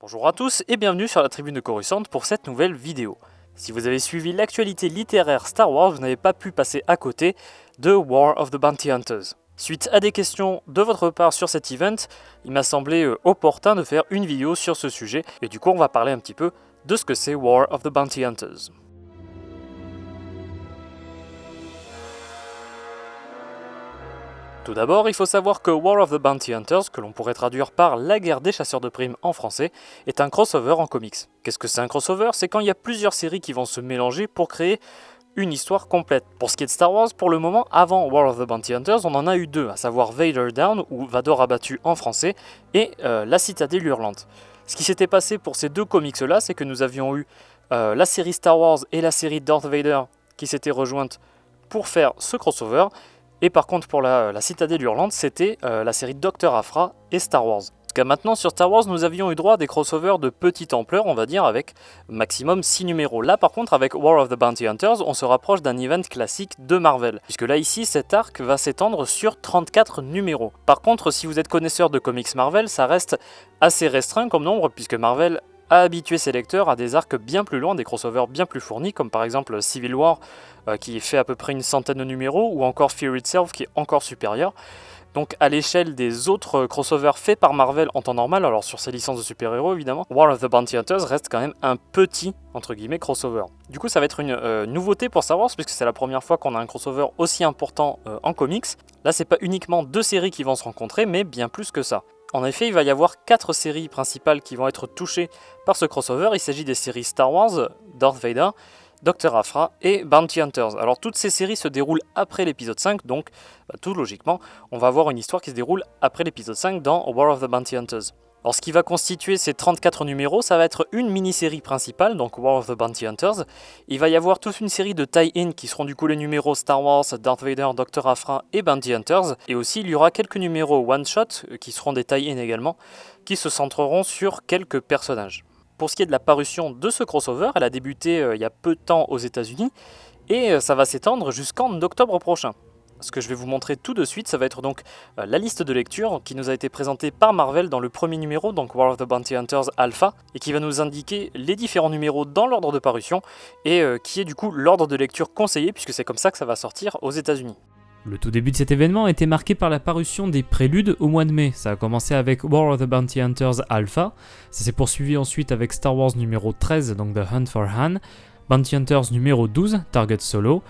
Bonjour à tous et bienvenue sur la tribune de Coruscant pour cette nouvelle vidéo. Si vous avez suivi l'actualité littéraire Star Wars, vous n'avez pas pu passer à côté de War of the Bounty Hunters. Suite à des questions de votre part sur cet event, il m'a semblé opportun de faire une vidéo sur ce sujet et du coup on va parler un petit peu de ce que c'est War of the Bounty Hunters. Tout d'abord, il faut savoir que War of the Bounty Hunters, que l'on pourrait traduire par la guerre des chasseurs de primes en français, est un crossover en comics. Qu'est-ce que c'est un crossover? C'est quand il y a plusieurs séries qui vont se mélanger pour créer une histoire complète. Pour ce qui est de Star Wars, pour le moment, avant War of the Bounty Hunters, on en a eu deux, à savoir Vader Down, ou Vador abattu en français, et La Citadelle Hurlante. Ce qui s'était passé pour ces deux comics-là, c'est que nous avions eu la série Star Wars et la série Darth Vader qui s'étaient rejointes pour faire ce crossover. Et par contre pour la Citadelle Hurlante, c'était la série Dr. Aphra et Star Wars. Jusqu'à maintenant sur Star Wars, nous avions eu droit à des crossovers de petite ampleur, on va dire, avec maximum 6 numéros. Là par contre, avec War of the Bounty Hunters, on se rapproche d'un event classique de Marvel. Puisque là ici, cet arc va s'étendre sur 34 numéros. Par contre, si vous êtes connaisseur de comics Marvel, ça reste assez restreint comme nombre, puisque Marvel a habitué ses lecteurs à des arcs bien plus loin, des crossovers bien plus fournis, comme par exemple Civil War, qui fait à peu près une centaine de numéros, ou encore Fear Itself, qui est encore supérieur. Donc à l'échelle des autres crossovers faits par Marvel en temps normal, alors sur ses licences de super-héros évidemment, War of the Bounty Hunters reste quand même un petit, entre guillemets, crossover. Du coup ça va être une nouveauté pour Star Wars, puisque c'est la première fois qu'on a un crossover aussi important en comics. Là c'est pas uniquement deux séries qui vont se rencontrer, mais bien plus que ça. En effet, il va y avoir 4 séries principales qui vont être touchées par ce crossover. Il s'agit des séries Star Wars, Darth Vader, Dr. Aphra et Bounty Hunters. Alors toutes ces séries se déroulent après l'épisode 5, donc tout logiquement, on va avoir une histoire qui se déroule après l'épisode 5 dans War of the Bounty Hunters. Alors ce qui va constituer ces 34 numéros, ça va être une mini-série principale, donc War of the Bounty Hunters. Il va y avoir toute une série de tie-in qui seront du coup les numéros Star Wars, Darth Vader, Dr. Aphra et Bounty Hunters. Et aussi il y aura quelques numéros one-shot, qui seront des tie-in également, qui se centreront sur quelques personnages. Pour ce qui est de la parution de ce crossover, elle a débuté il y a peu de temps aux États-Unis et ça va s'étendre jusqu'en octobre prochain. Ce que je vais vous montrer tout de suite, ça va être donc la liste de lecture qui nous a été présentée par Marvel dans le premier numéro, donc War of the Bounty Hunters Alpha, et qui va nous indiquer les différents numéros dans l'ordre de parution, et qui est du coup l'ordre de lecture conseillé, puisque c'est comme ça que ça va sortir aux États-Unis. Le tout début de cet événement était marqué par la parution des préludes au mois de mai. Ça a commencé avec War of the Bounty Hunters Alpha, ça s'est poursuivi ensuite avec Star Wars numéro 13, donc The Hunt for Han, Bounty Hunters numéro 12, Target Solo,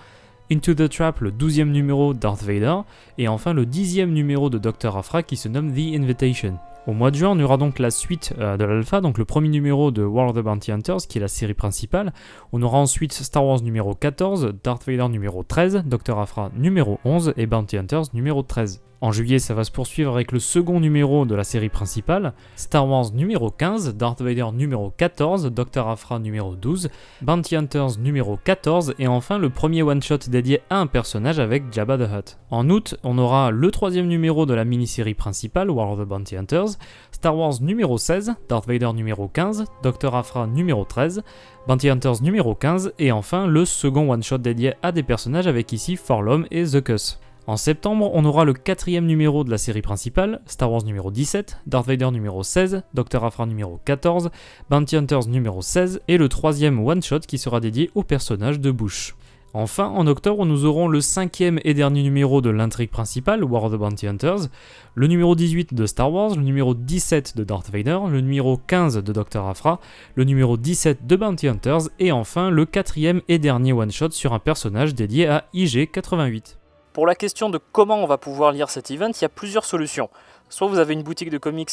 Into the Trap, le 12e numéro Darth Vader, et enfin le 10e numéro de Dr. Aphra qui se nomme The Invitation. Au mois de juin, on aura donc la suite de l'Alpha, donc le premier numéro de War of the Bounty Hunters, qui est la série principale. On aura ensuite Star Wars numéro 14, Darth Vader numéro 13, Dr. Aphra numéro 11 et Bounty Hunters numéro 13. En juillet, ça va se poursuivre avec le second numéro de la série principale, Star Wars numéro 15, Darth Vader numéro 14, Dr. Aphra numéro 12, Bounty Hunters numéro 14 et enfin le premier one-shot dédié à un personnage avec Jabba the Hutt. En août, on aura le troisième numéro de la mini-série principale, War of the Bounty Hunters, Star Wars numéro 16, Darth Vader numéro 15, Dr. Aphra numéro 13, Bounty Hunters numéro 15 et enfin le second one-shot dédié à des personnages avec ici 4-LOM et The Cuss. En septembre, on aura le quatrième numéro de la série principale, Star Wars numéro 17, Darth Vader numéro 16, Dr. Aphra numéro 14, Bounty Hunters numéro 16 et le troisième one-shot qui sera dédié au personnage de Bush. Enfin, en octobre, nous aurons le cinquième et dernier numéro de l'intrigue principale, War of the Bounty Hunters, le numéro 18 de Star Wars, le numéro 17 de Darth Vader, le numéro 15 de Dr. Aphra, le numéro 17 de Bounty Hunters et enfin le quatrième et dernier one-shot sur un personnage dédié à IG-88. Pour la question de comment on va pouvoir lire cet event, il y a plusieurs solutions. Soit vous avez une boutique de comics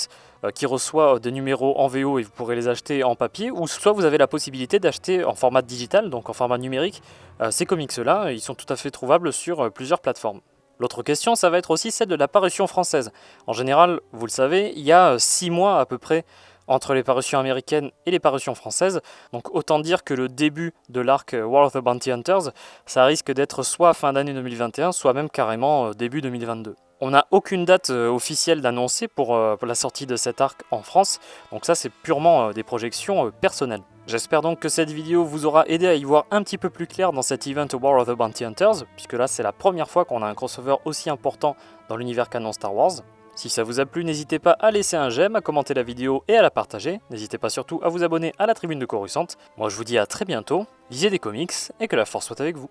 qui reçoit des numéros en VO et vous pourrez les acheter en papier, ou soit vous avez la possibilité d'acheter en format digital, donc en format numérique, ces comics-là. Ils sont tout à fait trouvables sur plusieurs plateformes. L'autre question, ça va être aussi celle de la parution française. En général, vous le savez, il y a 6 mois à peu près entre les parutions américaines et les parutions françaises. Donc autant dire que le début de l'arc War of the Bounty Hunters, ça risque d'être soit fin d'année 2021, soit même carrément début 2022. On n'a aucune date officielle d'annoncer pour la sortie de cet arc en France, donc ça c'est purement des projections personnelles. J'espère donc que cette vidéo vous aura aidé à y voir un petit peu plus clair dans cet event War of the Bounty Hunters, puisque là c'est la première fois qu'on a un crossover aussi important dans l'univers canon Star Wars. Si ça vous a plu, n'hésitez pas à laisser un j'aime, à commenter la vidéo et à la partager. N'hésitez pas surtout à vous abonner à la Tribune de Coruscant. Moi je vous dis à très bientôt, lisez des comics et que la force soit avec vous.